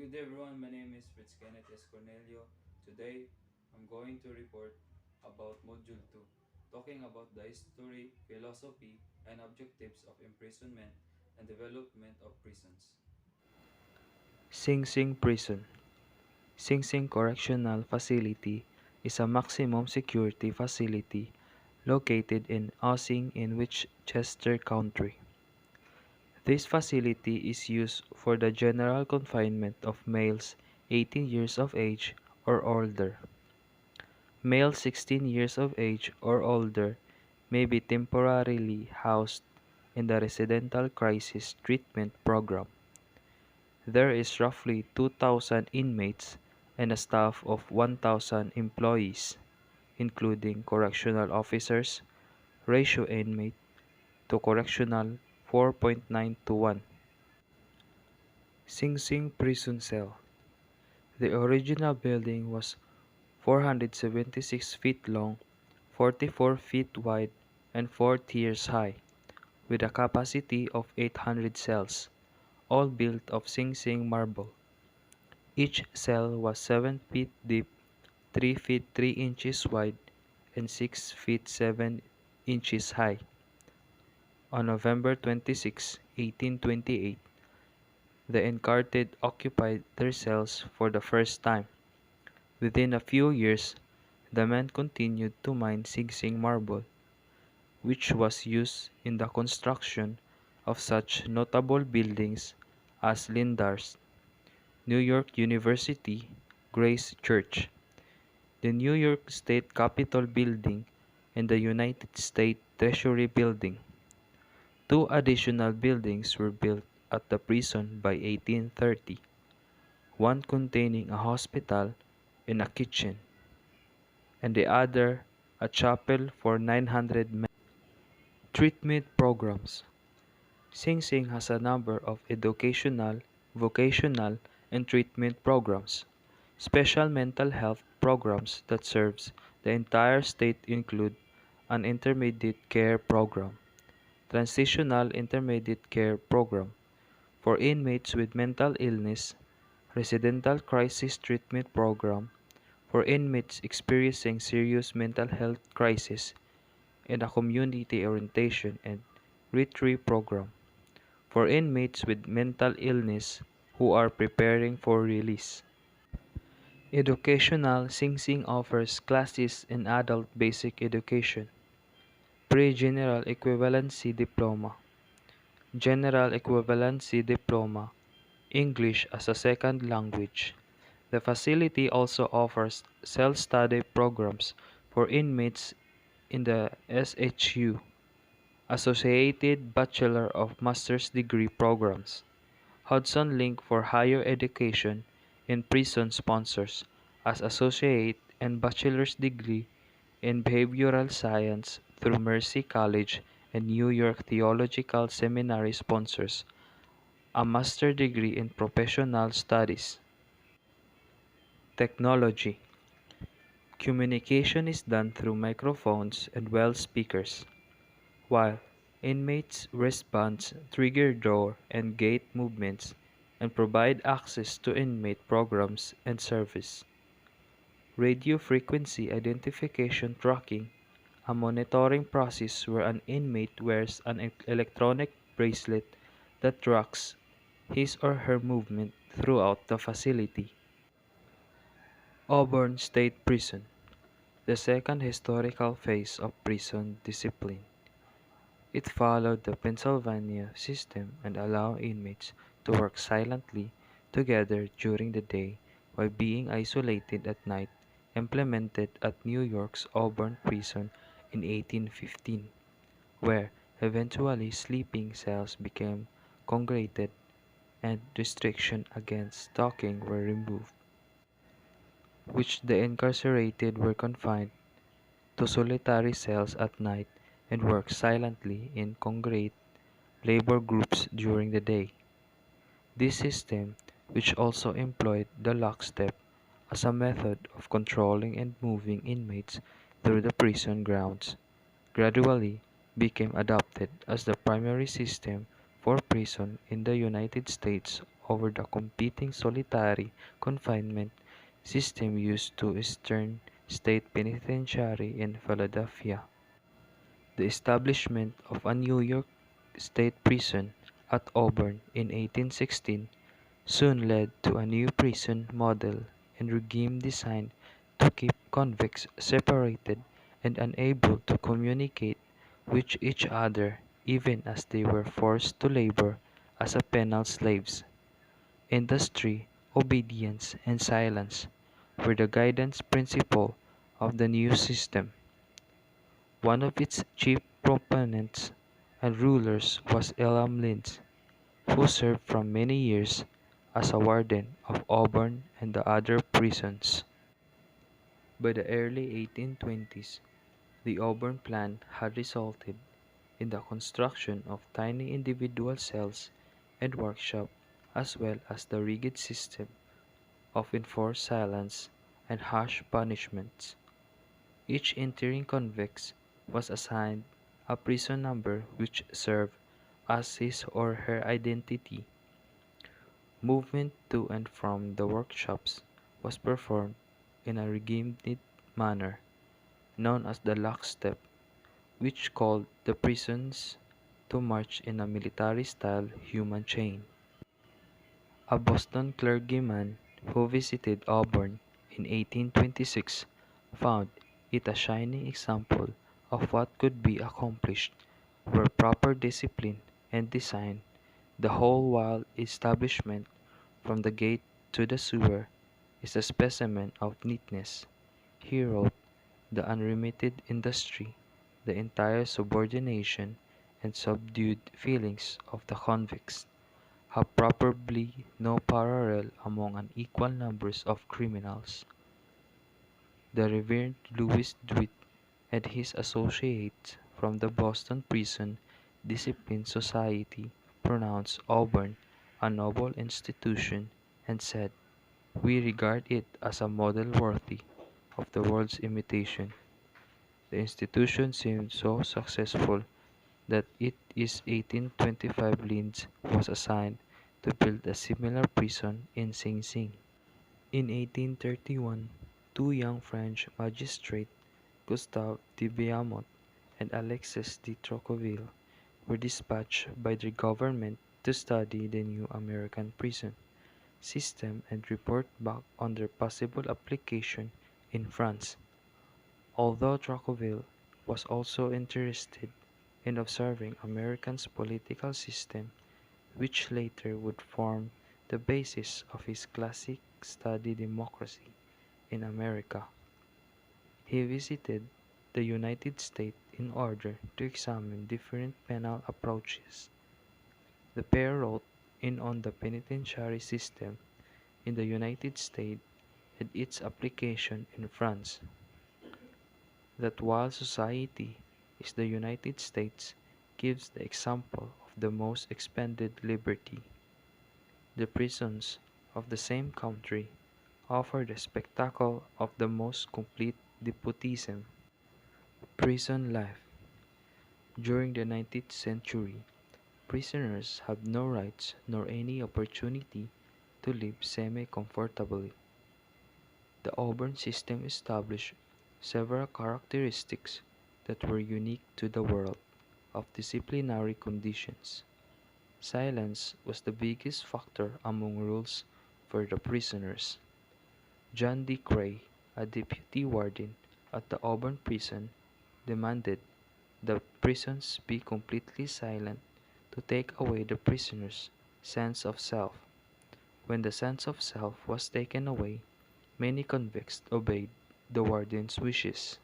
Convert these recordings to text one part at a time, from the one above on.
Good day everyone, my name is Fritz Kenneth S. Cornelio. Today, I'm going to report about Module 2, talking about the history, philosophy, and objectives of imprisonment and development of prisons. Sing Sing Prison. Sing Sing Correctional Facility is a maximum security facility located in Ossing in Westchester County. This facility is used for the general confinement of males 18 years of age or older. Males 16 years of age or older may be temporarily housed in the Residential Crisis Treatment Program. There is roughly 2,000 inmates and a staff of 1,000 employees, including correctional officers. Ratio inmate to correctional 4.9 to 1. Sing Sing Prison Cell. The original building was 476 feet long, 44 feet wide, and 4 tiers high, with a capacity of 800 cells, all built of Sing Sing marble. Each cell was 7 feet deep, 3 feet 3 inches wide, and 6 feet 7 inches high. On November 26, 1828, the Encarted occupied their cells for the first time. Within a few years, the men continued to mine Sing Sing marble, which was used in the construction of such notable buildings as Lindar's, New York University, Grace Church, the New York State Capitol Building, and the United States Treasury Building. Two additional buildings were built at the prison by 1830, one containing a hospital and a kitchen, and the other a chapel for 900 men. Treatment programs. Sing Sing has a number of educational, vocational, and treatment programs. Special mental health programs that serves the entire state include an intermediate care program, transitional intermediate care program for inmates with mental illness, residential crisis treatment program for inmates experiencing serious mental health crisis, and a community orientation and retreat program for inmates with mental illness who are preparing for release. Educational Sing Sing offers classes in adult basic education, pre-general equivalency diploma, general equivalency diploma, English as a second language. The facility also offers self-study programs for inmates in the SHU, Associated Bachelor of Master's Degree programs. Hudson Link for Higher Education in Prison sponsors as associate and bachelor's degree in behavioral science through Mercy College, and New York Theological Seminary sponsors a master's degree in professional studies. Technology. Communication is done through microphones and well speakers, while inmates' wristbands trigger door and gate movements and provide access to inmate programs and service. Radio frequency identification tracking, a monitoring process where an inmate wears an electronic bracelet that tracks his or her movement throughout the facility. Auburn State Prison, the second historical phase of prison discipline. It followed the Pennsylvania system and allowed inmates to work silently together during the day while being isolated at night, implemented at New York's Auburn Prison in 1815, where eventually sleeping cells became congregated and restrictions against talking were removed, which the incarcerated were confined to solitary cells at night and worked silently in congregate labor groups during the day. This system, which also employed the lockstep as a method of controlling and moving inmates through the prison grounds, gradually became adopted as the primary system for prison in the United States over the competing solitary confinement system used to Eastern State Penitentiary in Philadelphia. The establishment of a New York State prison at Auburn in 1816 soon led to a new prison model and regime designed to keep convicts separated and unable to communicate with each other even as they were forced to labor as a penal slaves. Industry, obedience, and silence were the guidance principle of the new system. One of its chief proponents and rulers was Elam Lynch, who served for many years as a warden of Auburn and the other prisons. By the early 1820s, the Auburn plan had resulted in the construction of tiny individual cells and workshops as well as the rigid system of enforced silence and harsh punishments. Each entering convict was assigned a prison number which served as his or her identity. Movement to and from the workshops was performed in a regimented manner, known as the lockstep, which called the prisons to march in a military-style human chain. A Boston clergyman who visited Auburn in 1826 found it a shining example of what could be accomplished where proper discipline and design, the whole wild establishment from the gate to the sewer is a specimen of neatness. He wrote, the unremitted industry, the entire subordination and subdued feelings of the convicts have probably no parallel among unequal numbers of criminals. The Reverend Louis Dwight and his associates from the Boston Prison Discipline Society pronounced Auburn a noble institution and said, "We regard it as a model worthy of the world's imitation." The institution seemed so successful that it is 1825 Linz was assigned to build a similar prison in Sing Sing. In 1831, two young French magistrates, Gustave de Beaumont and Alexis de Tocqueville, were dispatched by the government to study the new American prison system and report back on their possible application in France. Although Tocqueville was also interested in observing America's political system, which later would form the basis of his classic study Democracy in America. He visited the United States in order to examine different penal approaches. The pair wrote in on the penitentiary system in the United States and its application in France, that while society is the United States gives the example of the most expanded liberty, the prisons of the same country offer the spectacle of the most complete despotism. Prison life. During the 19th century, prisoners had no rights nor any opportunity to live semi-comfortably. The Auburn system established several characteristics that were unique to the world of disciplinary conditions. Silence was the biggest factor among rules for the prisoners. John D. Gray, a deputy warden at the Auburn prison, demanded that prisons be completely silent to take away the prisoner's sense of self. When the sense of self was taken away, many convicts obeyed the warden's wishes.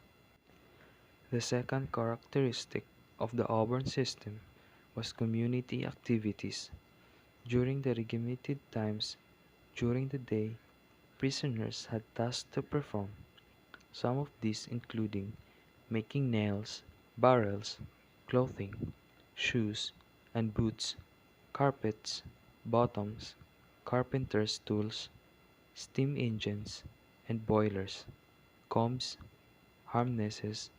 The second characteristic of the Auburn system was community activities. During the regimented times, during the day, prisoners had tasks to perform, some of these including making nails, barrels, clothing, shoes and boots, carpets, bottoms, carpenter's tools, steam engines and boilers, combs, harnesses,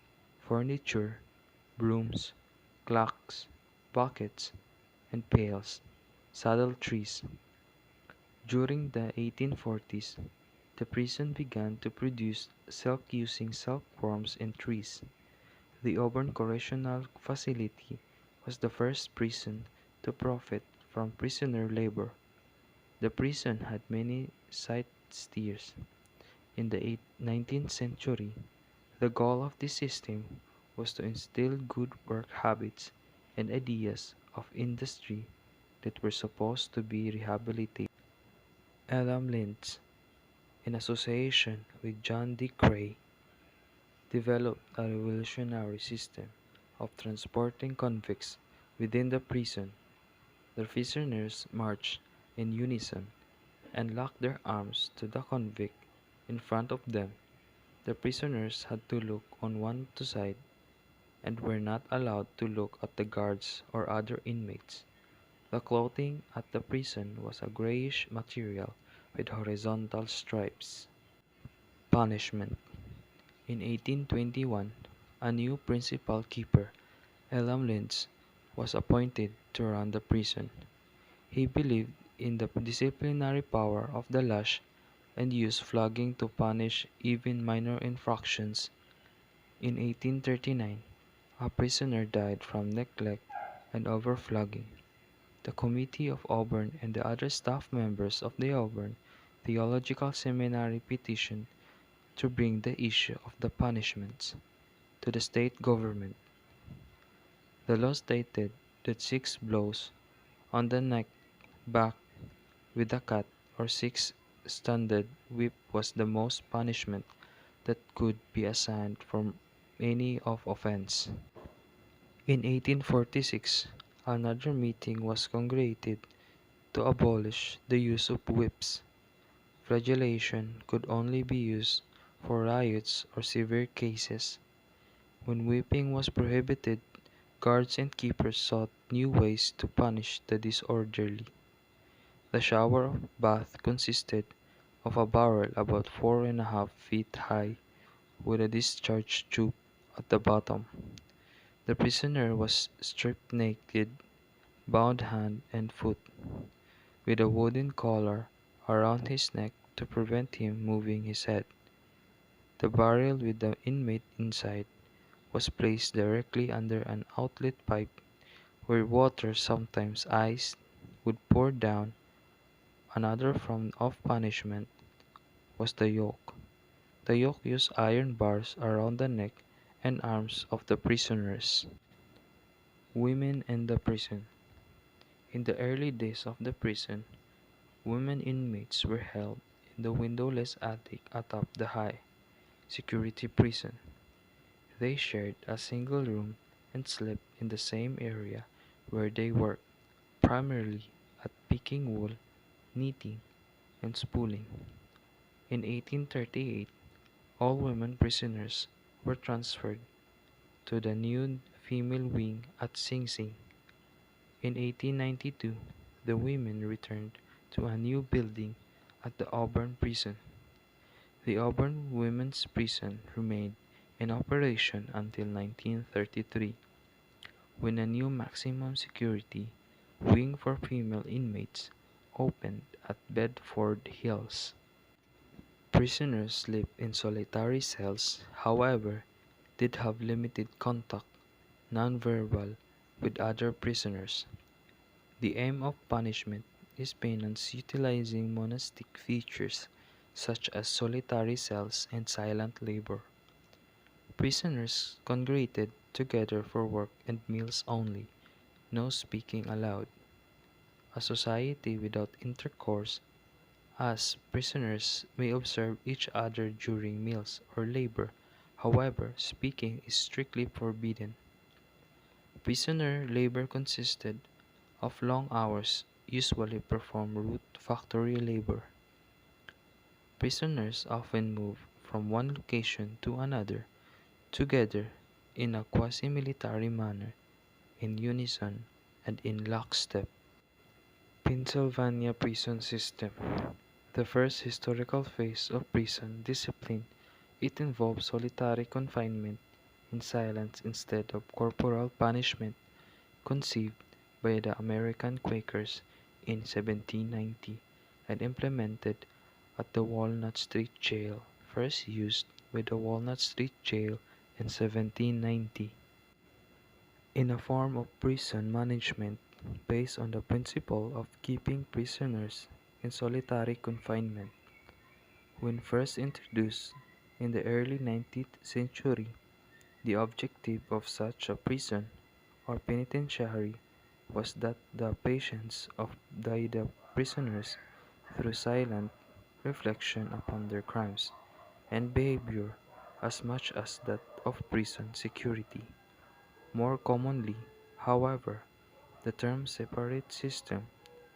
furniture, brooms, clocks, buckets and pails, saddle trees. During the 1840s, the prison began to produce silk using silkworms and trees. The Auburn Correctional Facility was the first prison to profit from prisoner labor. The prison had many side steers. In the 19th century, the goal of this system was to instill good work habits and ideas of industry that were supposed to be rehabilitated. Elam Lynch, in association with John D. Gray, developed a revolutionary system of transporting convicts within the prison. The prisoners marched in unison and locked their arms to the convict in front of them. The prisoners had to look on one side and were not allowed to look at the guards or other inmates. The clothing at the prison was a grayish material with horizontal stripes. Punishment. In 1821, a new principal keeper, Elam Lynch, was appointed to run the prison. He believed in the disciplinary power of the lash and used flogging to punish even minor infractions. In 1839, a prisoner died from neglect and overflogging. The Committee of Auburn and the other staff members of the Auburn Theological Seminary petitioned to bring the issue of the punishments to the state government. The law stated that 6 blows on the neck, back, with a cat, or 6 standard whip was the most punishment that could be assigned for any of offense. In 1846, another meeting was congregated to abolish the use of whips. Flagellation could only be used for riots or severe cases. When whipping was prohibited, guards and keepers sought new ways to punish the disorderly. The shower bath consisted of a barrel about 4.5 feet high with a discharge tube at the bottom. The prisoner was stripped naked, bound hand and foot, with a wooden collar around his neck to prevent him moving his head. The barrel with the inmate inside was placed directly under an outlet pipe where water, sometimes iced, would pour down. Another form of punishment was the yoke. The yoke used iron bars around the neck and arms of the prisoners. Women in the prison. In the early days of the prison, women inmates were held in the windowless attic atop the high security prison. They shared a single room and slept in the same area where they worked, primarily at picking wool, knitting, and spooling. In 1838, all women prisoners were transferred to the new female wing at Sing Sing. In 1892, the women returned to a new building at the Auburn Prison. The Auburn Women's Prison remained in operation until 1933, when a new maximum security wing for female inmates opened at Bedford Hills. Prisoners sleep in solitary cells, however, did have limited contact, nonverbal, with other prisoners. The aim of punishment is penance utilizing monastic features such as solitary cells and silent labor. Prisoners congregated together for work and meals only, no speaking allowed. A society without intercourse, as prisoners may observe each other during meals or labor. However, speaking is strictly forbidden. Prisoner labor consisted of long hours, usually performed root factory labor. Prisoners often moved from one location to another together in a quasi-military manner, in unison and in lockstep. Pennsylvania Prison System. The first historical phase of prison discipline, it involved solitary confinement in silence instead of corporal punishment, conceived by the American Quakers in 1790. and implemented at the Walnut Street Jail, first used by the Walnut Street Jail in 1790, in a form of prison management based on the principle of keeping prisoners in solitary confinement. When first introduced in the early 19th century, the objective of such a prison or penitentiary was that the patience of the prisoners, through silent reflection upon their crimes and behavior, as much as that of prison security. More commonly, however, the term separate system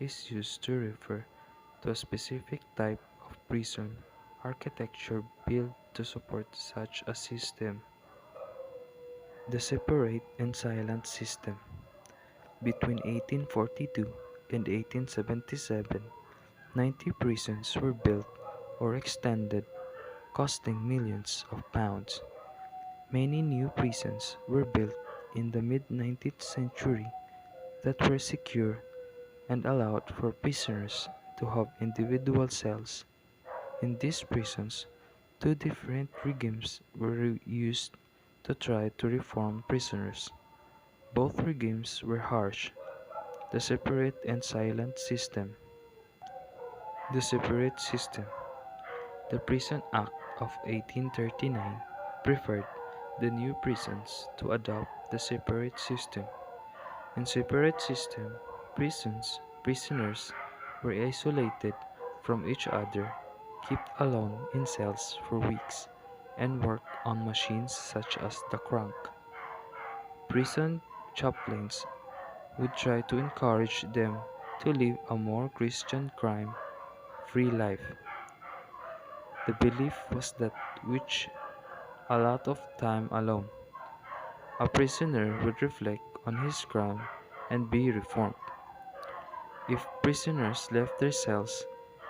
is used to refer to a specific type of prison architecture built to support such a system. The separate and silent system. Between 1842 and 1877, 90 prisons were built or extended, costing millions of pounds. Many new prisons were built in the mid-19th century that were secure and allowed for prisoners to have individual cells. In these prisons, two different regimes were used to try to reform prisoners. Both regimes were harsh. The separate and silent system. The separate system. The Prison Act of 1839 preferred the new prisons to adopt the separate system. In separate system, prisoners were isolated from each other, kept alone in cells for weeks, and worked on machines such as the crank. Prison chaplains would try to encourage them to live a more Christian crime-free life. The belief was that which a lot of time alone, a prisoner would reflect on his crime and be reformed. If prisoners left their cells,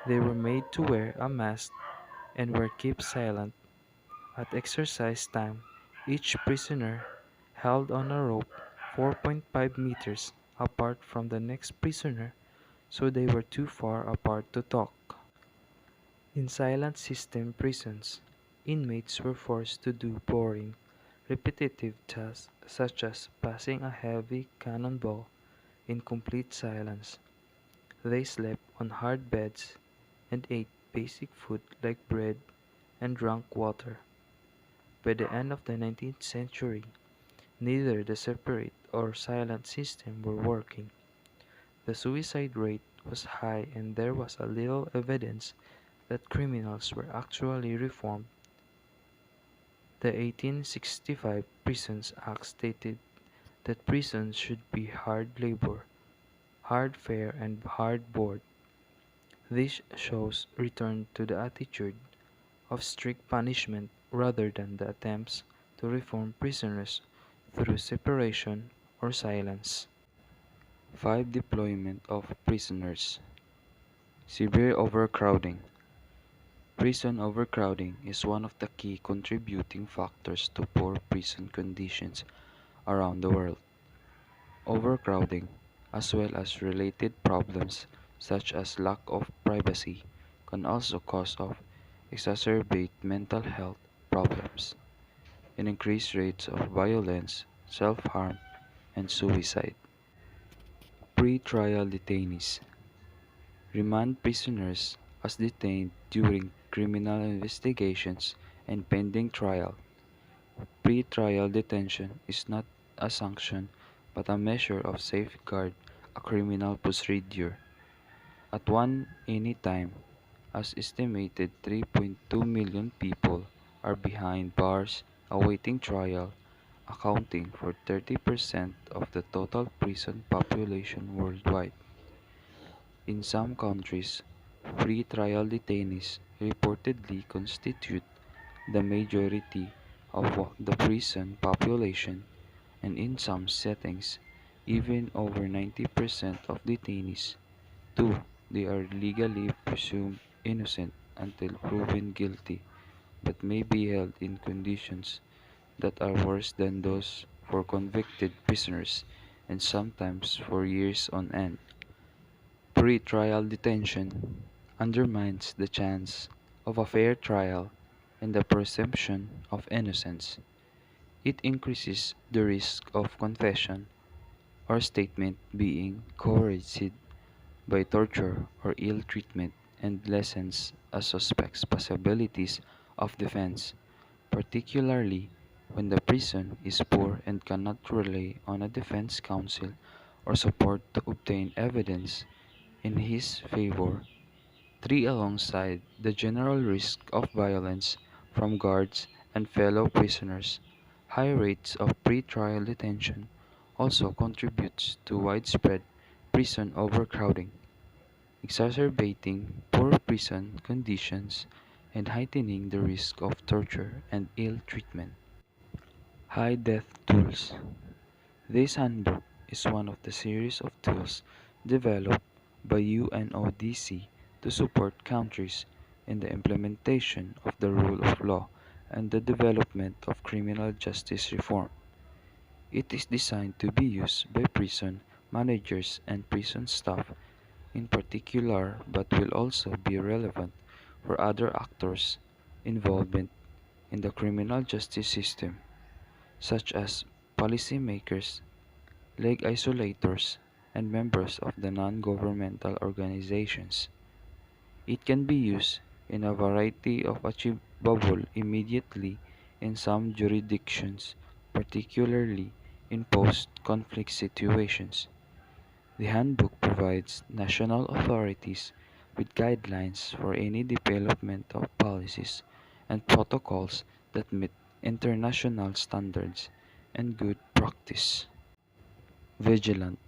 they were made to wear a mask and were kept silent. At exercise time, each prisoner held on a rope 4.5 meters apart from the next prisoner, so they were too far apart to talk. In silent system prisons, inmates were forced to do boring, repetitive tasks such as passing a heavy cannonball in complete silence. They slept on hard beds and ate basic food like bread and drank water. By the end of the 19th century, neither the separate or silent system were working. The suicide rate was high and there was a little evidence that criminals were actually reformed. The 1865 Prisons Act stated that prisons should be hard labor, hard fare and hard board. This shows return to the attitude of strict punishment rather than the attempts to reform prisoners through separation or silence. 5. Deployment of prisoners. Severe overcrowding. Prison overcrowding is one of the key contributing factors to poor prison conditions around the world. Overcrowding, as well as related problems such as lack of privacy, can also cause of exacerbate mental health problems and increase rates of violence, self-harm, and suicide. Pre-trial detainees. Remand prisoners as detained during criminal investigations and pending trial. Pre-trial detention is not a sanction but a measure of safeguard a criminal procedure. At one any time, as estimated 3.2 million people are behind bars awaiting trial, accounting for 30% of the total prison population worldwide. In some countries, pre-trial detainees reportedly constitute the majority of the prison population, and in some settings, even over 90% of detainees. 2. They are legally presumed innocent until proven guilty, but may be held in conditions that are worse than those for convicted prisoners, and sometimes for years on end. Pre-trial detention. undermines the chance of a fair trial and the presumption of innocence. It increases the risk of confession or statement being coerced by torture or ill treatment and lessens a suspect's possibilities of defense, particularly when the prison is poor and cannot rely on a defense counsel or support to obtain evidence in his favor. 3. Alongside the general risk of violence from guards and fellow prisoners, high rates of pretrial detention also contributes to widespread prison overcrowding, exacerbating poor prison conditions and heightening the risk of torture and ill treatment. High death tools. This handbook is one of the series of tools developed by UNODC to support countries in the implementation of the rule of law and the development of criminal justice reform. It is designed to be used by prison managers and prison staff in particular, but will also be relevant for other actors' involvement in the criminal justice system, such as policymakers, leg isolators, and members of the non-governmental organizations. It can be used in a variety of achievable immediately in some jurisdictions, particularly in post-conflict situations. The handbook provides national authorities with guidelines for any development of policies and protocols that meet international standards and good practice. Vigilant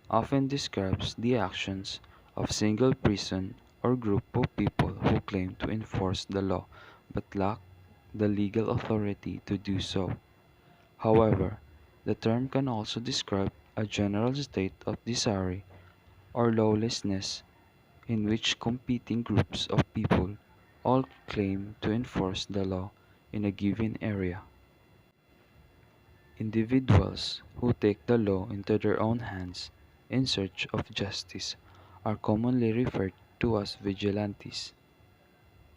often describes the actions of single person or group of people who claim to enforce the law but lack the legal authority to do so. However, the term can also describe a general state of disarray or lawlessness in which competing groups of people all claim to enforce the law in a given area. Individuals who take the law into their own hands in search of justice are commonly referred to as vigilantes.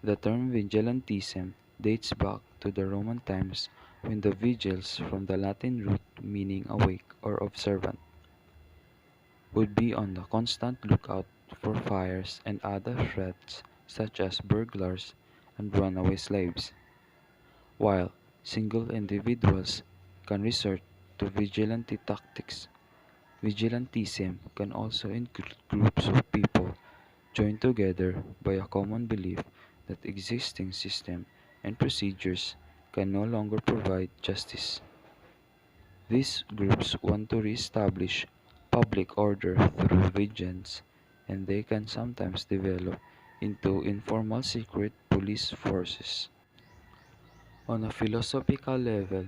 The term vigilantism dates back to the Roman times when the vigils, from the Latin root meaning awake or observant, would be on the constant lookout for fires and other threats such as burglars and runaway slaves, while single individuals can resort to vigilante tactics. Vigilantism can also include groups of people joined together by a common belief that existing systems and procedures can no longer provide justice. These groups want to re-establish public order through vigilance, and they can sometimes develop into informal secret police forces. On a philosophical level,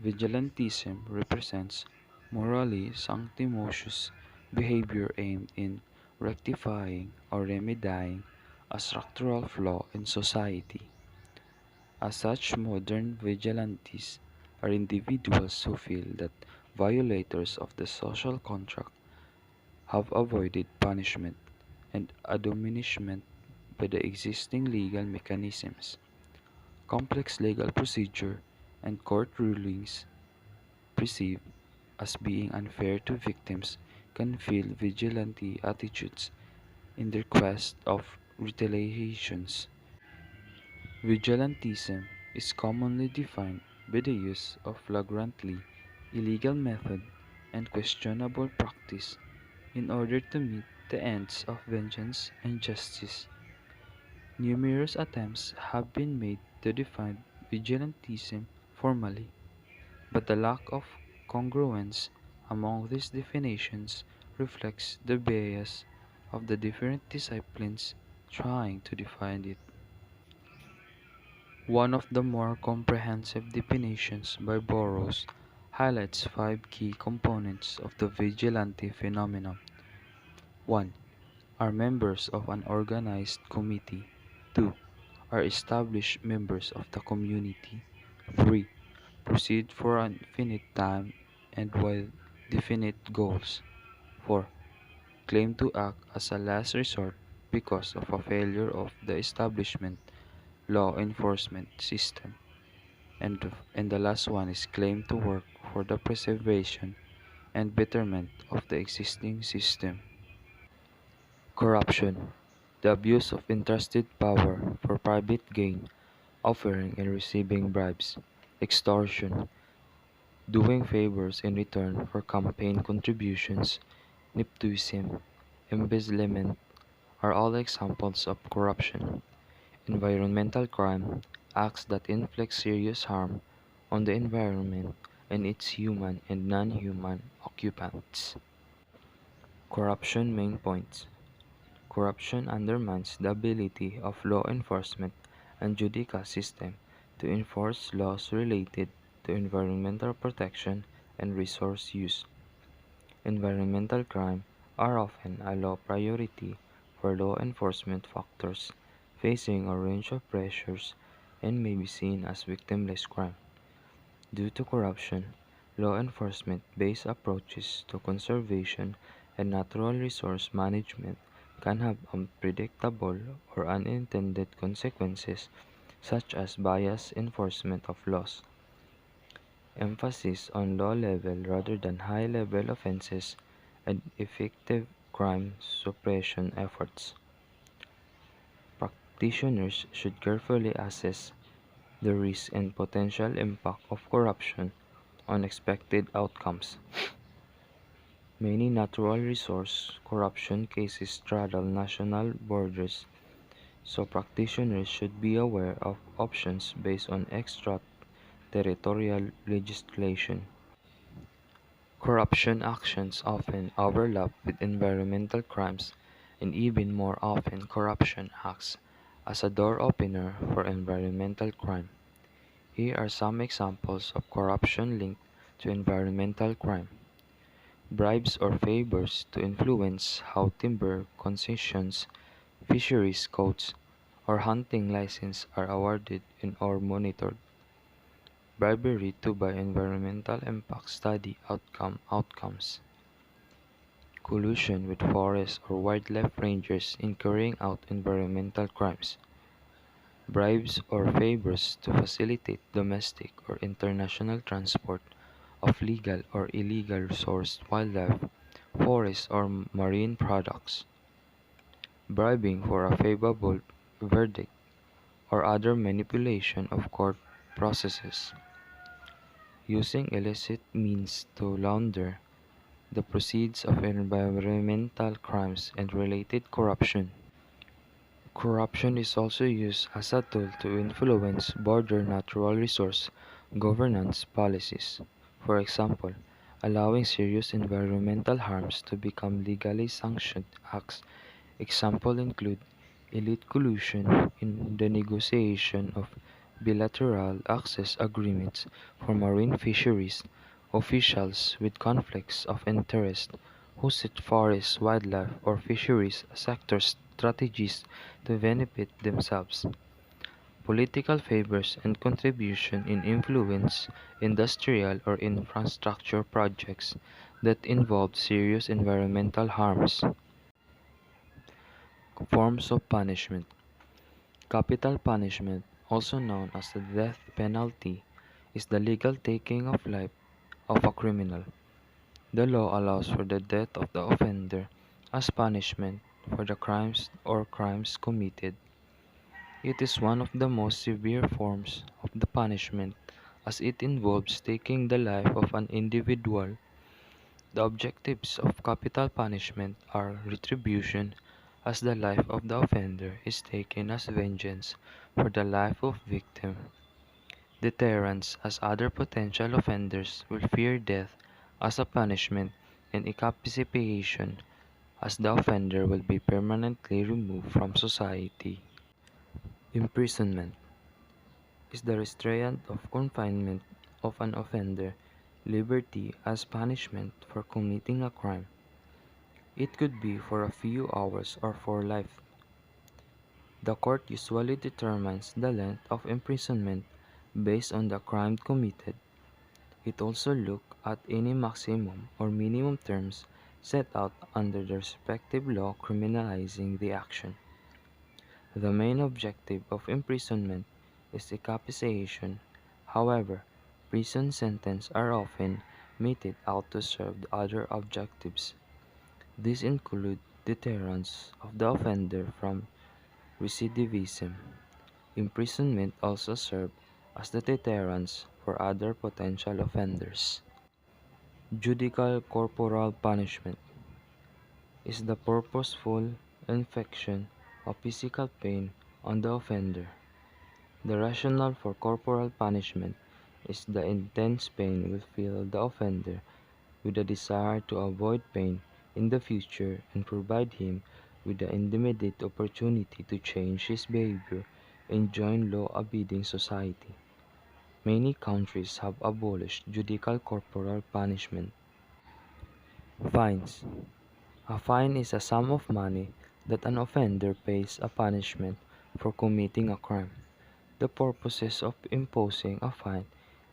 vigilantism represents morally sanctimonious behavior aimed in rectifying or remedying a structural flaw in society. As such, modern vigilantes are individuals who feel that violators of the social contract have avoided punishment and admonishment by the existing legal mechanisms. Complex legal procedure and court rulings perceived as being unfair to victims can fuel vigilante attitudes in their quest of retaliations. Vigilantism is commonly defined by the use of flagrantly illegal method and questionable practice in order to meet the ends of vengeance and justice. Numerous attempts have been made to define vigilantism formally, but the lack of congruence among these definitions reflects the bias of the different disciplines trying to define it. One of the more comprehensive definitions by Burroughs highlights five key components of the vigilante phenomenon. 1. Are members of an organized committee. 2. Are established members of the community. 3. Proceed for an infinite time and with definite goals. 4. Claim to act as a last resort. because of a failure of the establishment law enforcement system. And the last one is claimed to work for the preservation and betterment of the existing system. Corruption, the abuse of entrusted power for private gain, offering and receiving bribes. Extortion, doing favors in return for campaign contributions. Nepotism, embezzlement are all examples of corruption. Environmental crime, acts that inflict serious harm on the environment and its human and non-human occupants. Corruption main points. Corruption undermines the ability of law enforcement and judicial system to enforce laws related to environmental protection and resource use. Environmental crime are often a low priority for law enforcement factors, facing a range of pressures and may be seen as victimless crime. Due to corruption, law enforcement-based approaches to conservation and natural resource management can have unpredictable or unintended consequences such as biased enforcement of laws, emphasis on low level rather than high level offenses, and effective crime suppression efforts. Practitioners should carefully assess the risk and potential impact of corruption on expected outcomes. Many natural resource corruption cases straddle national borders, so practitioners should be aware of options based on extraterritorial legislation. Corruption actions often overlap with environmental crimes, and even more often corruption acts as a door opener for environmental crime. Here are some examples of corruption linked to environmental crime. Bribes or favors to influence how timber concessions, fisheries codes, or hunting licenses are awarded and or monitored. Bribery to buy environmental impact study outcomes. Collusion with forest or wildlife rangers in carrying out environmental crimes. Bribes or favors to facilitate domestic or international transport of legal or illegal sourced wildlife, forest or marine products. Bribing for a favorable verdict or other manipulation of court processes. Using illicit means to launder the proceeds of environmental crimes and related corruption. Corruption is also used as a tool to influence border natural resource governance policies. For example, allowing serious environmental harms to become legally sanctioned acts. Examples include elite collusion in the negotiation of bilateral access agreements for marine fisheries, officials with conflicts of interest who set forest, wildlife, or fisheries sector strategies to benefit themselves, political favors and contribution in influence industrial or infrastructure projects that involve serious environmental harms. Forms of punishment. Capital punishment, also known as the death penalty, is the legal taking of life of a criminal. The law allows for the death of the offender as punishment for the crimes committed. It is one of the most severe forms of the punishment as it involves taking the life of an individual. The objectives of capital punishment are retribution, as the life of the offender is taken as vengeance for the life of victim. Deterrence, as other potential offenders will fear death as a punishment, and incapacitation, as the offender will be permanently removed from society. Imprisonment is the restraint of confinement of an offender liberty as punishment for committing a crime. It could be for a few hours or for life. The court usually determines the length of imprisonment based on the crime committed. It also looks at any maximum or minimum terms set out under the respective law criminalizing the action. The main objective of imprisonment is decapitation. However, prison sentences are often meted out to serve other objectives. These include deterrence of the offender from recidivism. Imprisonment also serves as the deterrence for other potential offenders. Judicial corporal punishment is the purposeful infliction of physical pain on the offender. The rationale for corporal punishment is the intense pain will fill the offender with a desire to avoid pain in the future and provide him with the immediate opportunity to change his behavior and join law-abiding society. Many countries have abolished judicial corporal punishment. Fines. A fine is a sum of money that an offender pays as punishment for committing a crime. The purposes of imposing a fine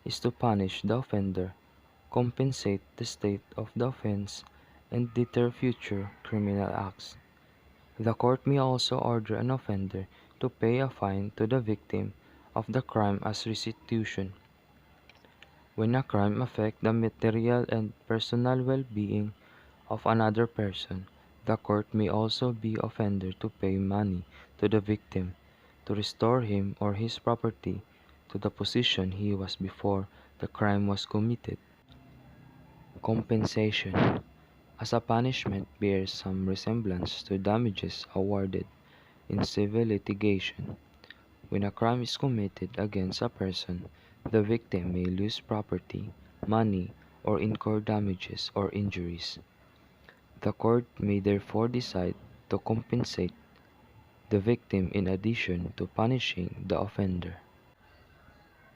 is to punish the offender, compensate the state of the offense, and deter future criminal acts. The court may also order an offender to pay a fine to the victim of the crime as restitution. When a crime affects the material and personal well-being of another person, the court may also be offender to pay money to the victim to restore him or his property to the position he was before the crime was committed. Compensation as a punishment bears some resemblance to damages awarded in civil litigation. When a crime is committed against a person, the victim may lose property, money, or incur damages or injuries. The court may therefore decide to compensate the victim in addition to punishing the offender.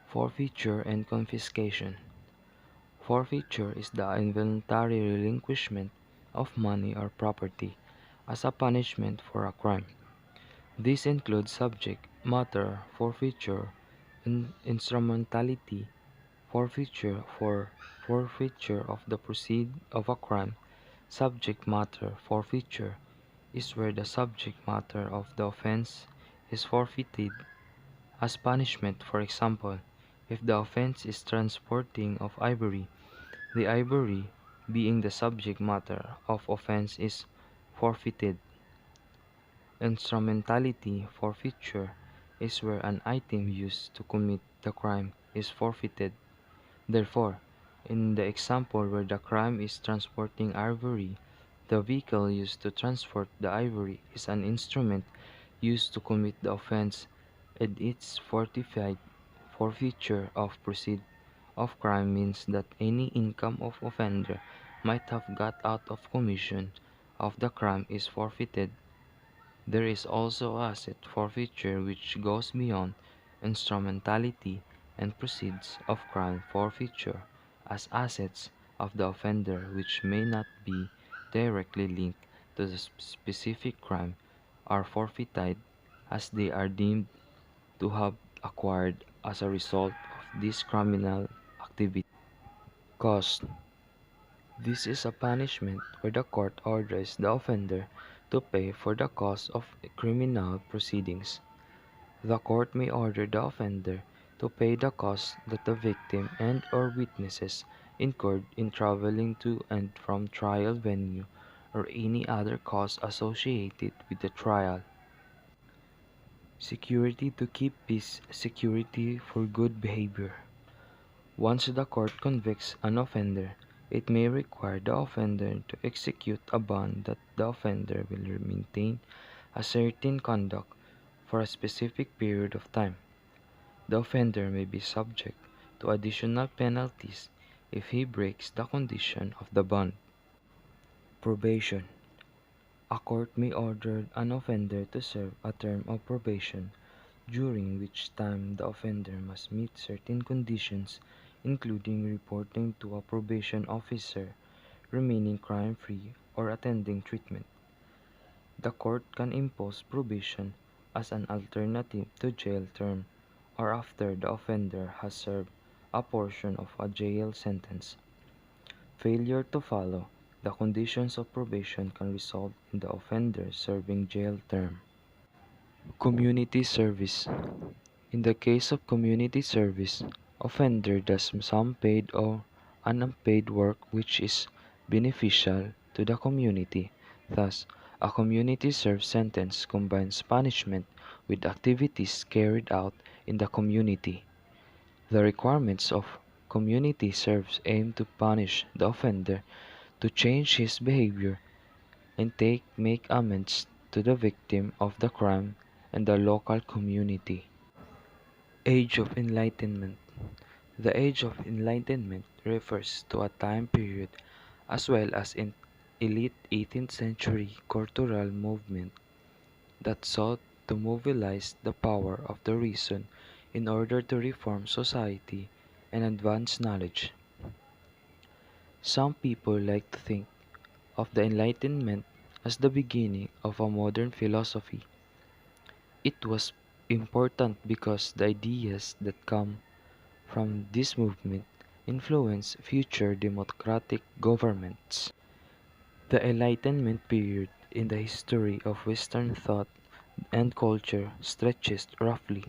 Forfeiture and confiscation. Forfeiture is the involuntary relinquishment of money or property as a punishment for a crime. This includes subject matter forfeiture, instrumentality forfeiture for forfeiture of the proceeds of a crime. Subject matter forfeiture is where the subject matter of the offense is forfeited as punishment. For example, if the offense is transporting of ivory, the ivory, being the subject matter of offense, is forfeited. Instrumentality forfeiture is where an item used to commit the crime is forfeited. Therefore, in the example where the crime is transporting ivory, the vehicle used to transport the ivory is an instrument used to commit the offense, and its forfeiture of proceed of crime means that any income of offender might have got out of commission of the crime is forfeited. There is also asset forfeiture which goes beyond instrumentality and proceeds of crime forfeiture, as assets of the offender which may not be directly linked to the specific crime are forfeited as they are deemed to have acquired as a result of this criminal activity. Cost. This is a punishment where the court orders the offender to pay for the cost of criminal proceedings. The court may order the offender to pay the costs that the victim and/or witnesses incurred in traveling to and from trial venue or any other costs associated with the trial. Security to keep peace, security for good behavior. Once the court convicts an offender, it may require the offender to execute a bond that the offender will maintain a certain conduct for a specific period of time. The offender may be subject to additional penalties if he breaks the condition of the bond. Probation. A court may order an offender to serve a term of probation, during which time the offender must meet certain conditions, including reporting to a probation officer, remaining crime-free, or attending treatment. The court can impose probation as an alternative to jail term or after the offender has served a portion of a jail sentence. Failure to follow. the conditions of probation can result in the offender serving jail term. Community service. In the case of community service, offender does some paid or unpaid work which is beneficial to the community. Thus, a community service sentence combines punishment with activities carried out in the community. The requirements of community service aim to punish the offender, to change his behavior, and make amends to the victim of the crime and the local community. Age of Enlightenment. The Age of Enlightenment refers to a time period as well as an elite 18th century cultural movement that sought to mobilize the power of the reason in order to reform society and advance knowledge. Some people like to think of the Enlightenment as the beginning of a modern philosophy. It was important because the ideas that come from this movement influence future democratic governments. The Enlightenment period in the history of Western thought and culture stretches roughly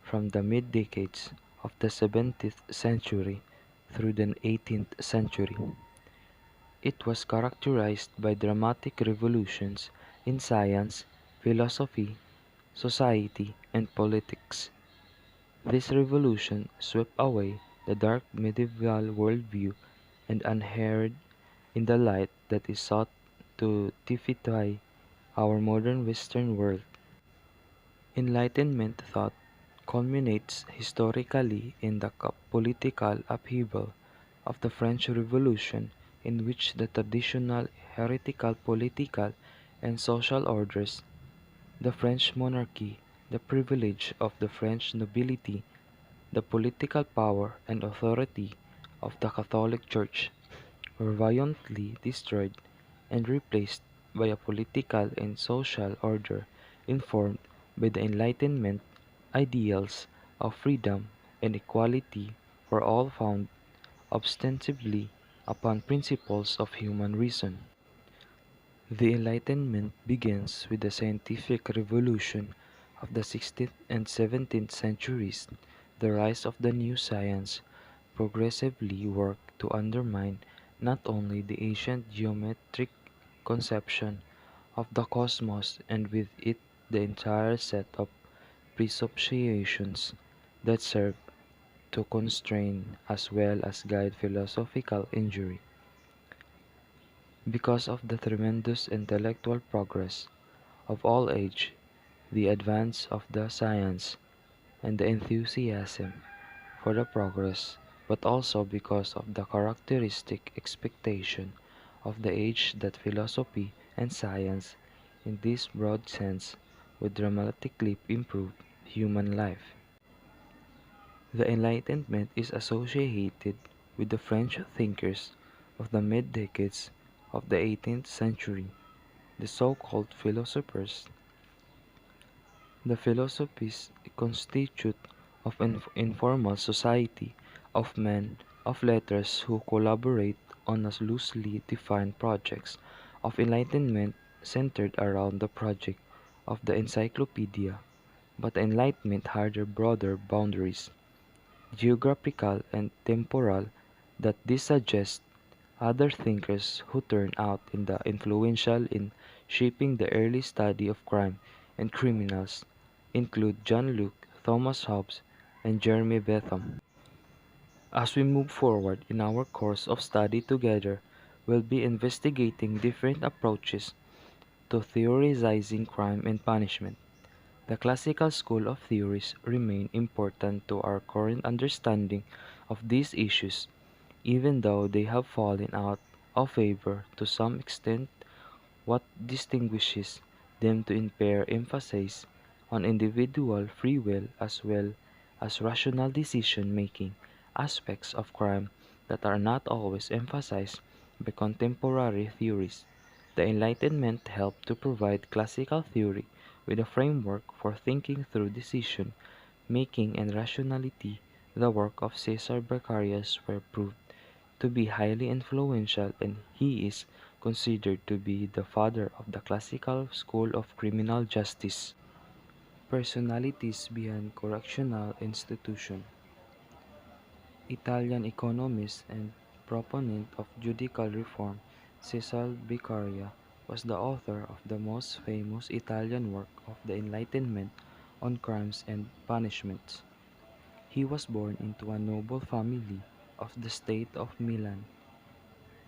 from the mid-decades of the 17th century through the 18th century. It was characterized by dramatic revolutions in science, philosophy, society, and politics. This revolution swept away the dark medieval worldview and uheralded in the light that is sought to typify our modern Western world. Enlightenment thought culminates historically in the political upheaval of the French Revolution, in which the traditional heretical political and social orders, the French monarchy, the privilege of the French nobility, the political power and authority of the Catholic Church, were violently destroyed and replaced by a political and social order informed by the Enlightenment ideals of freedom and equality for all, found ostensibly upon principles of human reason. The Enlightenment begins with the scientific revolution of the 16th and 17th centuries. The rise of the new science progressively worked to undermine not only the ancient geometric conception of the cosmos and with it the entire set of presuppositions that serve to constrain as well as guide philosophical inquiry. Because of the tremendous intellectual progress of all age, the advance of the science, and the enthusiasm for the progress, but also because of the characteristic expectation of the age that philosophy and science, in this broad sense, would dramatically improve human life. The Enlightenment is associated with the French thinkers of the mid-decades of the 18th century, the so-called philosophers. The philosophies constitute of an informal society of men of letters who collaborate on a loosely defined projects of enlightenment centered around the project of the encyclopedia, but enlightenment had broader boundaries, geographical and temporal, that this suggests other thinkers who turned out in the influential in shaping the early study of crime and criminals include John Locke, Thomas Hobbes, and Jeremy Bentham. As we move forward in our course of study together, we'll be investigating different approaches to theorizing crime and punishment. The classical school of theories remain important to our current understanding of these issues, even though they have fallen out of favor to some extent. What distinguishes them to impair emphasis on individual free will as well as rational decision-making aspects of crime that are not always emphasized by contemporary theories. The Enlightenment helped to provide classical theory with a framework for thinking through decision making and rationality. The work of Caesar Beccaria were proved to be highly influential, and he is considered to be the father of the classical school of criminal justice. Personalities behind correctional institution. Italian economist and proponent of judicial reform, Cesare Beccaria was the author of the most famous Italian work of the Enlightenment on crimes and punishments. He was born into a noble family of the state of Milan,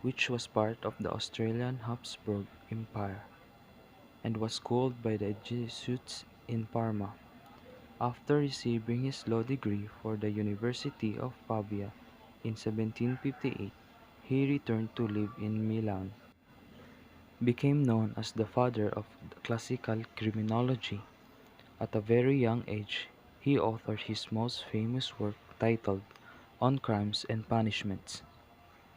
which was part of the Austrian Habsburg Empire, and was schooled by the Jesuits in Parma. After receiving his law degree for the University of Pavia in 1758, he returned to live in Milan, became known as the father of classical criminology. At a very young age, he authored his most famous work titled On Crimes and Punishments.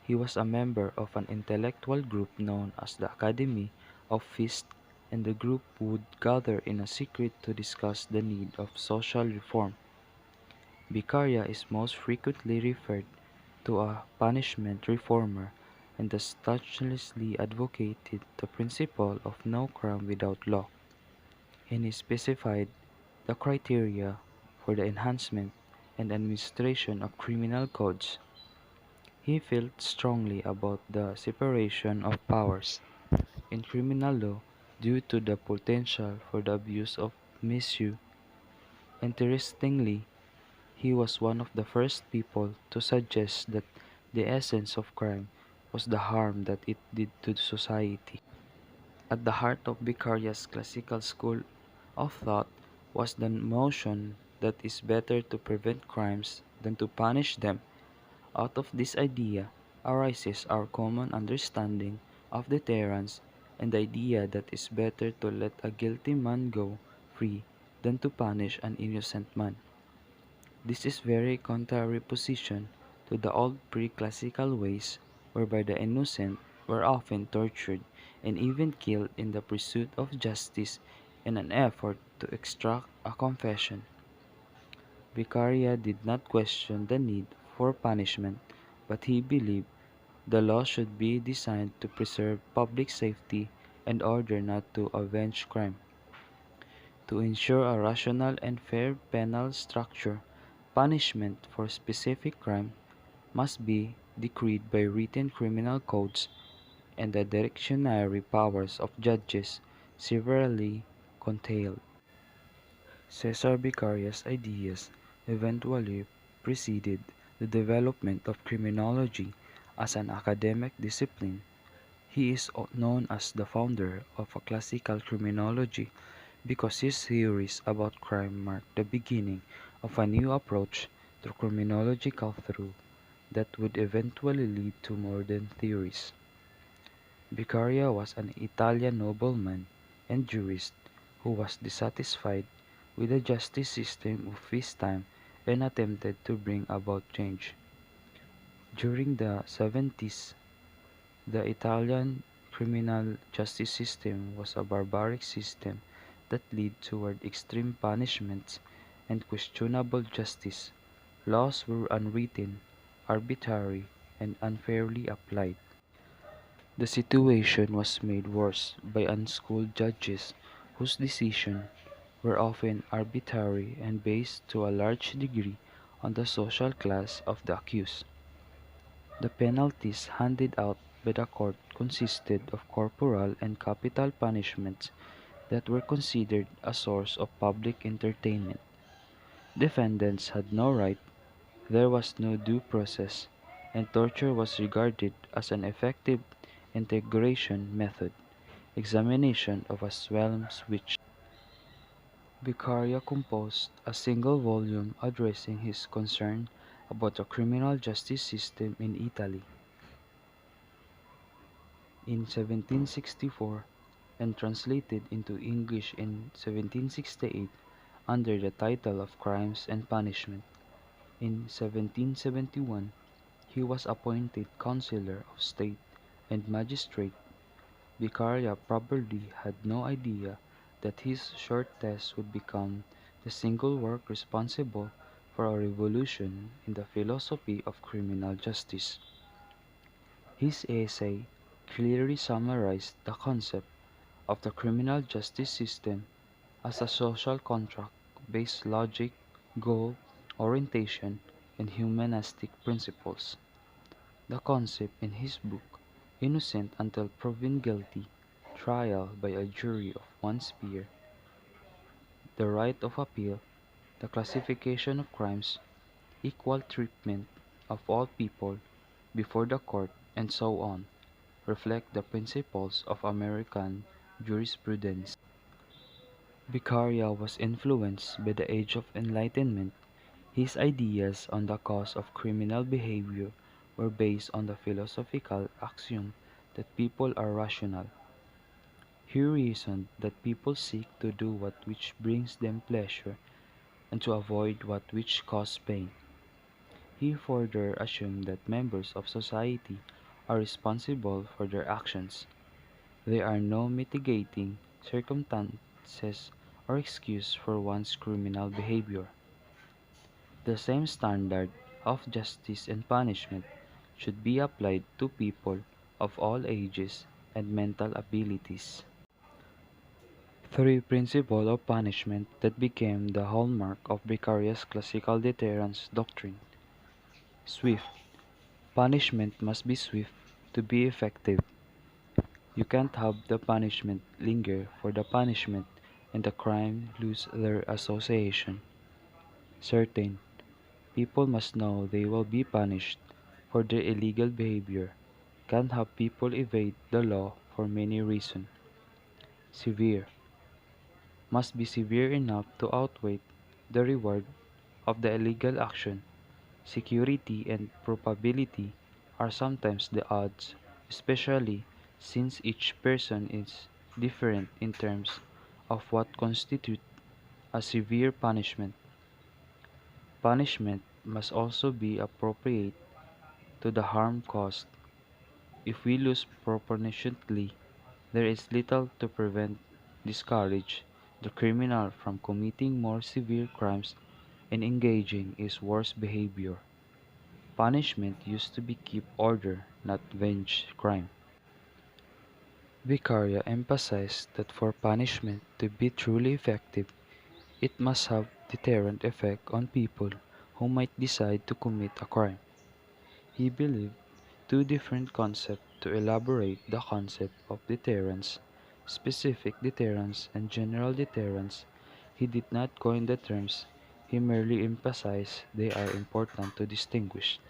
He was a member of an intellectual group known as the Academy of Fists, and the group would gather in a secret to discuss the need of social reform. Beccaria is most frequently referred to a punishment reformer and thus staunchly advocated the principle of no crime without law, and he specified the criteria for the enhancement and administration of criminal codes. He felt strongly about the separation of powers in criminal law due to the potential for the abuse of misuse. Interestingly, he was one of the first people to suggest that the essence of crime was the harm that it did to society. At the heart of Beccaria's classical school of thought was the notion that it is better to prevent crimes than to punish them. Out of this idea arises our common understanding of deterrence and the idea that it is better to let a guilty man go free than to punish an innocent man. This is very contrary position to the old pre-classical ways whereby the innocent were often tortured and even killed in the pursuit of justice in an effort to extract a confession. Beccaria did not question the need for punishment, but he believed the law should be designed to preserve public safety and order, not to avenge crime. To ensure a rational and fair penal structure, punishment for specific crime must be decreed by written criminal codes, and the directionary powers of judges severely curtailed. Cesar Beccaria's ideas eventually preceded the development of criminology as an academic discipline. He is known as the founder of a classical criminology because his theories about crime marked the beginning of a new approach to criminological thought that would eventually lead to modern theories. Beccaria was an Italian nobleman and jurist who was dissatisfied with the justice system of his time and attempted to bring about change. During the 70s, the Italian criminal justice system was a barbaric system that led toward extreme punishments and questionable justice. Laws were unwritten, arbitrary, and unfairly applied. The situation was made worse by unschooled judges whose decisions were often arbitrary and based to a large degree on the social class of the accused. The penalties handed out by the court consisted of corporal and capital punishments that were considered a source of public entertainment. Defendants had no right, there was no due process, and torture was regarded as an effective integration method. Examination of a swell's witch. Beccaria composed a single volume addressing his concern about the criminal justice system in Italy in 1764 and translated into English in 1768 under the title of Crimes and Punishment. In 1771, he was appointed Councillor of State and Magistrate. Beccaria probably had no idea that his short test would become the single work responsible for a revolution in the philosophy of criminal justice. His essay, clearly summarized the concept of the criminal justice system as a social contract based logic, goal, orientation, and humanistic principles. The concept in his book, Innocent Until Proven Guilty, Trial by a Jury of One's Peer, the right of appeal, the classification of crimes, equal treatment of all people before the court, and so on, reflect the principles of American jurisprudence. Beccaria was influenced by the Age of Enlightenment. His ideas on the cause of criminal behavior were based on the philosophical axiom that people are rational. He reasoned that people seek to do what which brings them pleasure and to avoid what which causes pain. He further assumed that members of society are responsible for their actions. There are no mitigating circumstances or excuse for one's criminal behavior. The same standard of justice and punishment should be applied to people of all ages and mental abilities. Three principles of punishment that became the hallmark of Becaria's classical deterrence doctrine. Swift. Punishment must be swift to be effective. You can't have the punishment linger for the punishment and the crime lose their association. Certain. People must know they will be punished for their illegal behavior. Can't have people evade the law for many reasons. Severe. Must be severe enough to outweigh the reward of the illegal action. Security and probability are sometimes the odds, especially since each person is different in terms of what constitutes a severe punishment. Punishment must also be appropriate to the harm caused. If we lose proportionately, there is little to prevent, discourage the criminal from committing more severe crimes and engaging in worse behavior. Punishment used to be keep order, not venge crime. Vicaria emphasized that for punishment to be truly effective, it must have deterrent effect on people who might decide to commit a crime. He believed two different concepts to elaborate the concept of deterrence, specific deterrence and general deterrence. He did not coin the terms, he merely emphasized they are important to distinguish.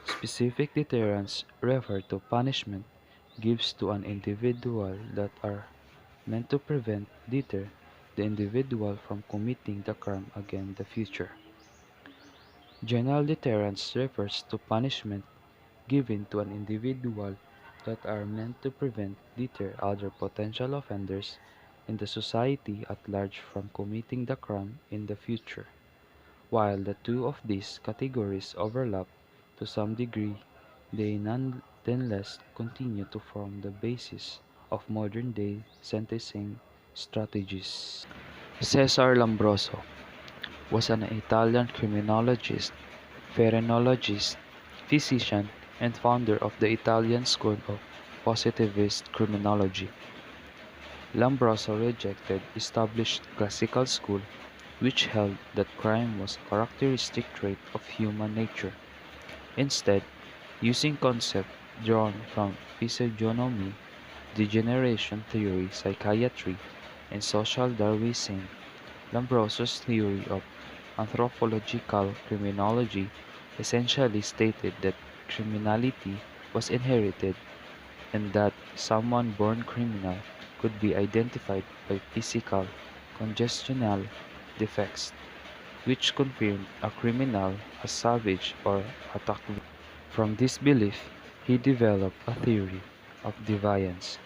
Specific deterrence refer to punishment gives to an individual that are meant to prevent, deter the individual from committing the crime again in the future. General deterrence refers to punishment given to an individual that are meant to prevent, deter other potential offenders in the society at large from committing the crime in the future. While the two of these categories overlap to some degree, they nonetheless continue to form the basis of modern-day sentencing strategies. Cesare Lombroso was an Italian criminologist, phrenologist, physician, and founder of the Italian school of positivist criminology. Lombroso rejected established classical school which held that crime was a characteristic trait of human nature. Instead, using concepts drawn from physiognomy, degeneration theory, psychiatry, and social Darwinism, Lombroso's theory of anthropological criminology essentially stated that criminality was inherited and that someone born criminal could be identified by physical, congestional defects, which confirmed a criminal as savage or attack victim. From this belief, he developed a theory of deviance,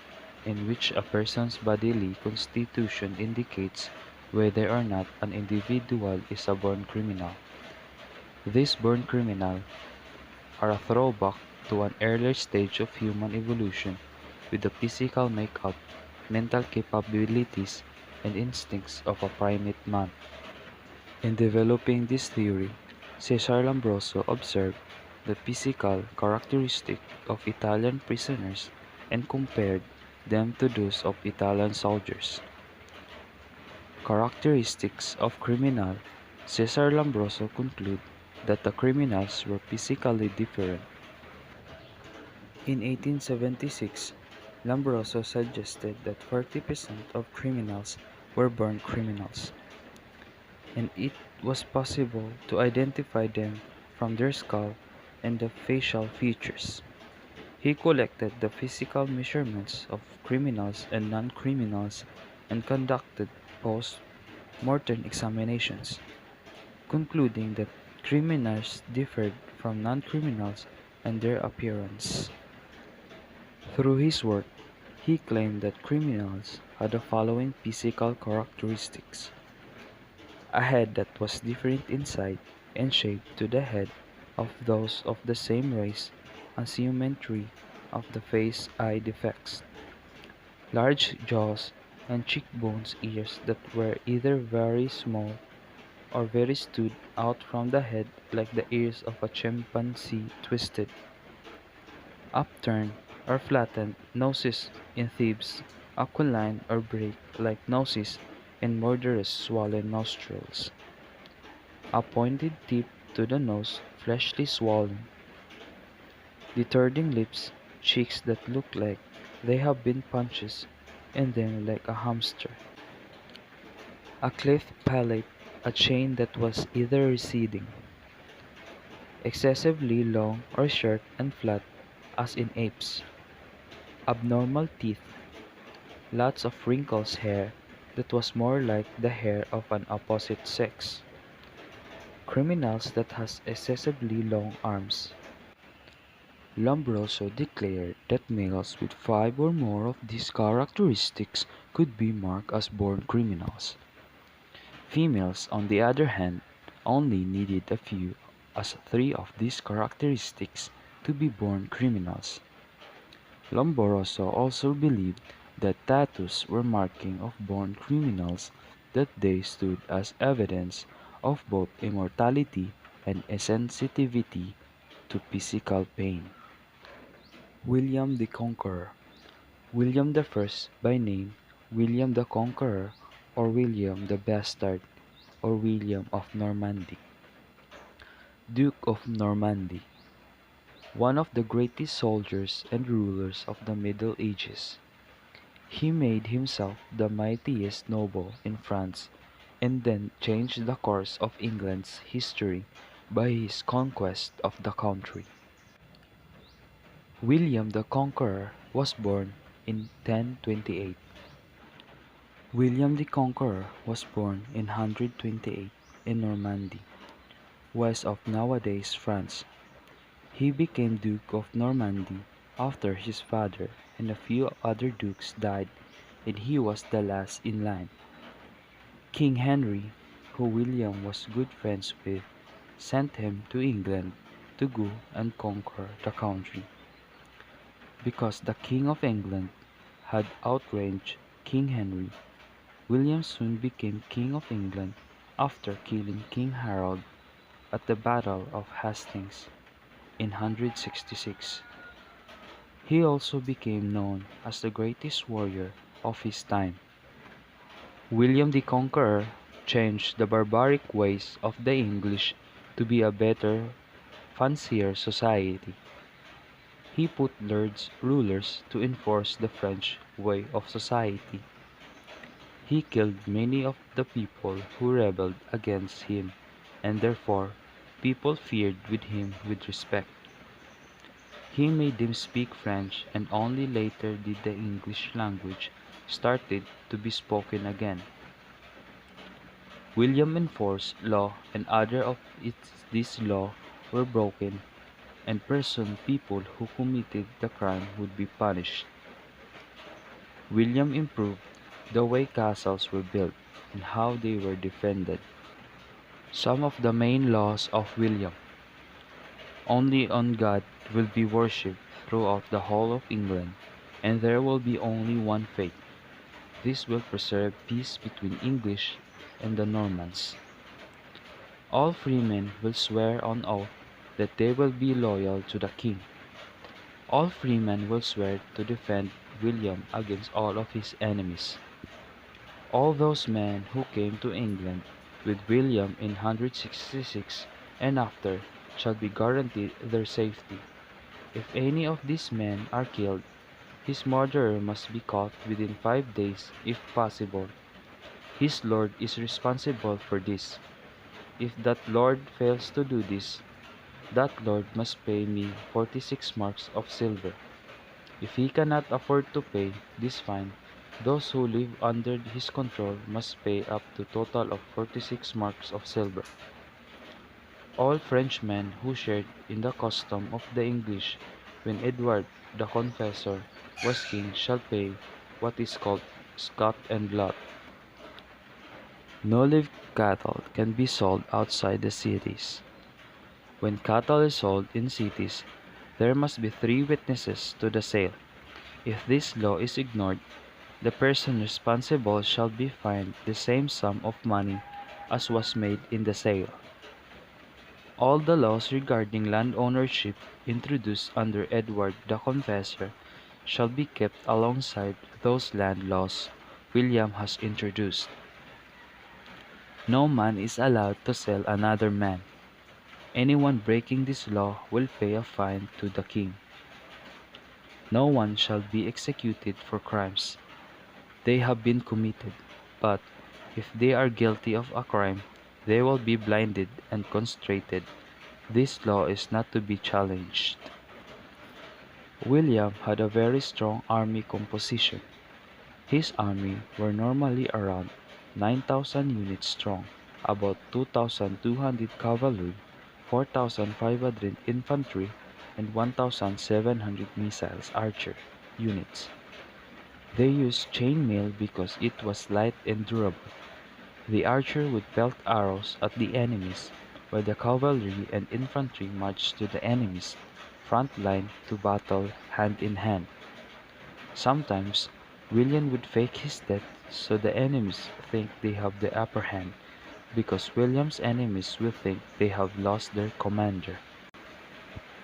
in which a person's bodily constitution indicates whether or not an individual is a born criminal. These born criminal are a throwback to an earlier stage of human evolution with the physical makeup, mental capabilities, and instincts of a primate man. In developing this theory, Cesare Lombroso observed the physical characteristics of Italian prisoners and compared them to those of Italian soldiers. Characteristics of criminal. Cesar Lombroso concluded that the criminals were physically different. In 1876, Lombroso suggested that 40% of criminals were born criminals, and it was possible to identify them from their skull and the facial features. He collected the physical measurements of criminals and non-criminals and conducted post-mortem examinations, concluding that criminals differed from non-criminals in their appearance. Through his work, he claimed that criminals had the following physical characteristics: a head that was different in size and shape to the head of those of the same race, asymmetry of the face eye defects, large jaws and cheekbones, ears that were either very small or very stood out from the head like the ears of a chimpanzee, twisted, upturned or flattened noses in thieves, aquiline or break-like noses, and murderous swollen nostrils, a pointed tip to the nose, fleshly swollen, dilating lips, cheeks that look like they have been punched in them like a hamster, a cleft palate, a chin that was either receding, excessively long or short and flat as in apes, abnormal teeth, lots of wrinkles hair that was more like the hair of an opposite sex, criminals that has excessively long arms. Lombroso declared that males with 5 or more of these characteristics could be marked as born criminals. Females, on the other hand, only needed a few as 3 of these characteristics to be born criminals. Lombroso also believed that tattoos were marking of born criminals, that they stood as evidence of both immortality and a sensitivity to physical pain. William the Conqueror. William the First, by name William the Conqueror, or William the Bastard, or William of Normandy. Duke of Normandy, one of the greatest soldiers and rulers of the Middle Ages. He made himself the mightiest noble in France, and then changed the course of England's history by his conquest of the country. William the Conqueror was born in 1028. William the Conqueror was born in 128 in Normandy, west of nowadays France. He became Duke of Normandy after his father and a few other dukes died, and he was the last in line. King Henry, who William was good friends with, sent him to England to go and conquer the country. Because the King of England had outraged King Henry, William soon became King of England after killing King Harold at the Battle of Hastings in 166. He also became known as the greatest warrior of his time. William the Conqueror changed the barbaric ways of the English to be a better, fancier society. He put lords rulers to enforce the French way of society. He killed many of the people who rebelled against him, and therefore people feared with him with respect. He made them speak French, and only later did the English language started to be spoken again. William enforced law, and other of these law were broken, and people who committed the crime would be punished. William improved the way castles were built and how they were defended. Some of the main laws of William: only on God will be worshipped throughout the whole of England, and there will be only one faith. This will preserve peace between English and the Normans. All freemen will swear on oath that they will be loyal to the king. All freemen will swear to defend William against all of his enemies. All those men who came to England with William in 166 and after shall be guaranteed their safety. If any of these men are killed, his murderer must be caught within 5 days if possible. His lord is responsible for this. If that lord fails to do this, that lord must pay me 46 marks of silver. If he cannot afford to pay this fine, those who live under his control must pay up to total of 46 marks of silver. All Frenchmen who shared in the custom of the English when Edward the Confessor was king shall pay what is called scot and blood. No live cattle can be sold outside the cities. When cattle is sold in cities, there must be 3 witnesses to the sale. If this law is ignored, the person responsible shall be fined the same sum of money as was made in the sale. All the laws regarding land ownership introduced under Edward the Confessor shall be kept alongside those land laws William has introduced. No man is allowed to sell another man. Anyone breaking this law will pay a fine to the king. No one shall be executed for crimes they have been committed, but if they are guilty of a crime, they will be blinded and castrated. This law is not to be challenged. William had a very strong army composition. His army were normally around 9,000 units strong, about 2,200 cavalry, 4,500 infantry, and 1,700 missiles archer units. They used chain mail because it was light and durable. The archer would pelt arrows at the enemies, while the cavalry and infantry marched to the enemy's front line to battle hand in hand. Sometimes William would fake his death so the enemies think they have the upper hand, because William's enemies will think they have lost their commander.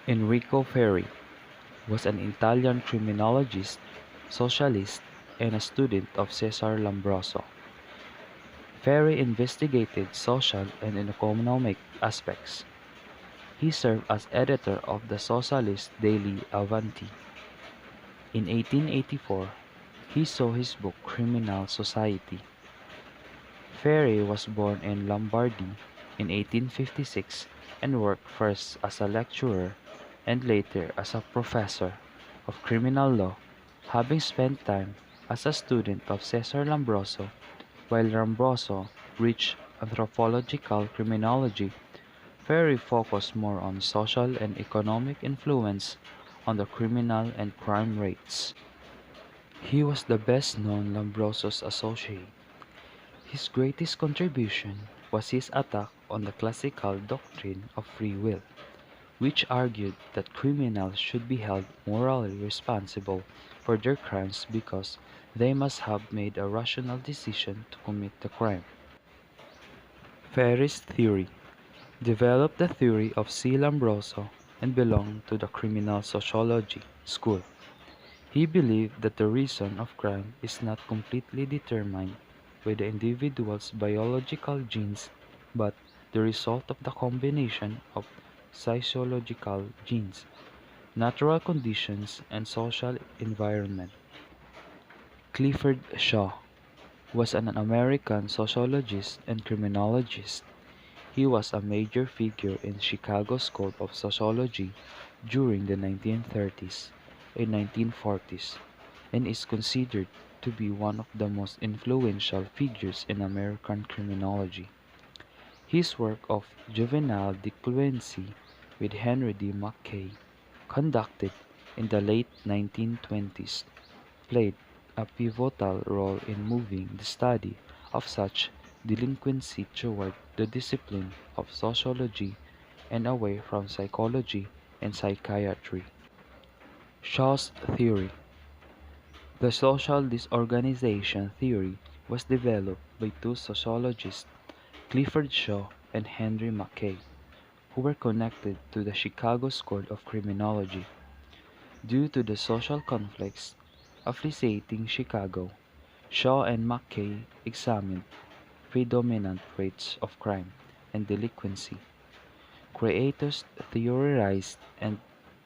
Enrico Ferri was an Italian criminologist, socialist, and a student of Cesare Lombroso. Ferri investigated social and economic aspects. He served as editor of the socialist daily Avanti. In 1884, he saw his book Criminal Society. Ferri was born in Lombardy in 1856 and worked first as a lecturer and later as a professor of criminal law, having spent time as a student of Cesare Lombroso. While Lombroso reached anthropological criminology, Ferri focused more on social and economic influence on the criminal and crime rates. He was the best-known Lombroso's associate. His greatest contribution was his attack on the classical doctrine of free will, which argued that criminals should be held morally responsible for their crimes because they must have made a rational decision to commit the crime. Ferri's theory developed the theory of C. Lombroso and belonged to the criminal sociology school. He believed that the reason of crime is not completely determined by the individual's biological genes, but the result of the combination of physiological genes, natural conditions, and social environment. Clifford Shaw was an American sociologist and criminologist. He was a major figure in Chicago's School of Sociology during the 1930s and 1940s and is considered to be one of the most influential figures in American criminology. His work of juvenile delinquency with Henry D. McKay, conducted in the late 1920s, played a pivotal role in moving the study of such delinquency toward the discipline of sociology and away from psychology and psychiatry. Shaw's theory. The social disorganization theory was developed by two sociologists, Clifford Shaw and Henry McKay, who were connected to the Chicago School of Criminology. Due to the social conflicts afflicting Chicago, Shaw and Mackay examined predominant rates of crime and delinquency. Creators theorized and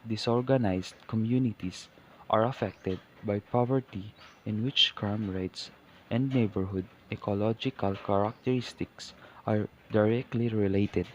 disorganized communities are affected by poverty in which crime rates and neighborhood ecological characteristics are directly related.